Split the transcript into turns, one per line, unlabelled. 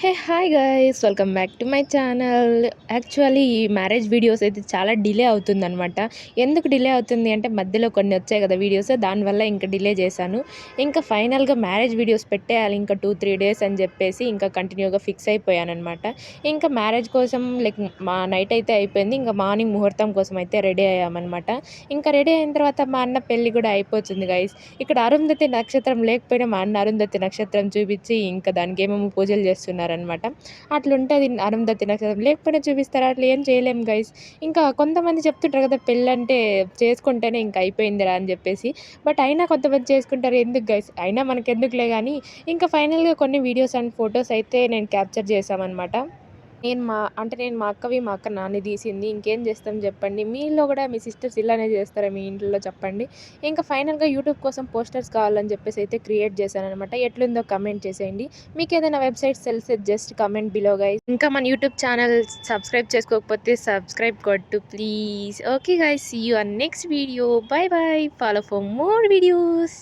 Hey hi guys welcome back to my channel. Actually ఈ marriage videos అయితే చాలా delay అవుతుందనమాట. ఎందుకు డిలే అవుతుంది అంటే మధ్యలో కొన్ని వచ్చాయి కదా వీడియోస్, దానివల్ల ఇంకా డిలే చేశాను. ఇంకా ఫైనల్గా మ్యారేజ్ వీడియోస్ పెట్టేయాలి ఇంకా 2-3 డేస్ అని చెప్పేసి ఇంకా కంటిన్యూగా ఫిక్స్ అయిపోయానమాట. ఇంకా మ్యారేజ్ కోసం లైక్ మా నైట్ అయితే అయిపోయింది, ఇంకా మార్నింగ్ ముహూర్తం కోసం అయితే రెడీ అయ్యామన్నమాట. ఇంకా రెడీ అయిన తర్వాత మా అన్న పెళ్ళి కూడా అయిపోతుంది గైస్. ఇక్కడ అరుంధతి నక్షత్రం లేకపోయినా మా అన్న అరుంధతి నక్షత్రం చూపించి ఇంకా దానికి ఏమేమో పూజలు చేస్తున్నారనమాట. అట్లుంటది అరుంధతి నక్షత్రం లేకపోయినా చూపిస్తారు, అట్లా ఏం చేయలేం గైస్. ఇంకా కొంతమంది చెప్తుంటారు కదా పెళ్ళంటే చేసుకుంటేనే ఇంక అయిపోయిందిరా అని చెప్పేసి. బట్ అయినా కొంతమంది చేసుకుంటారు, ఎందుకు గైస్ అయినా మనకెందుకులే కానీ ఇంకా ఫైనల్గా కొన్ని వీడియోస్ అండ్ ఫొటోస్ అయితే నేను క్యాప్చర్ చేశామన్నమాట. నేను మా అక్కవి, మా అక్క నాన్ని తీసింది. ఇంకేం చేస్తాం చెప్పండి. మీలో గూడా మీ సిస్టర్స్ ఇలానే చేస్తారా మీ ఇంట్లో చెప్పండి. ఇంకా ఫైనల్‌గా యూట్యూబ్ కోసం పోస్టర్స్ కావాలని చెప్పేసి అయితే క్రియేట్ చేశాననమాట. ఎట్లుందో కమెంట్ చేసేయండి. మీకేదైనా వెబ్‌సైట్స్ తెలిస్తే జస్ట్ కమెంట్ బిలో గైస్. ఇంకా మన యూట్యూబ్ ఛానల్ సబ్స్క్రైబ్ చేసుకోకపోతే సబ్స్క్రైబ్ కొట్టు please. Okay guys, see you on next video. Bye bye. Follow for more videos.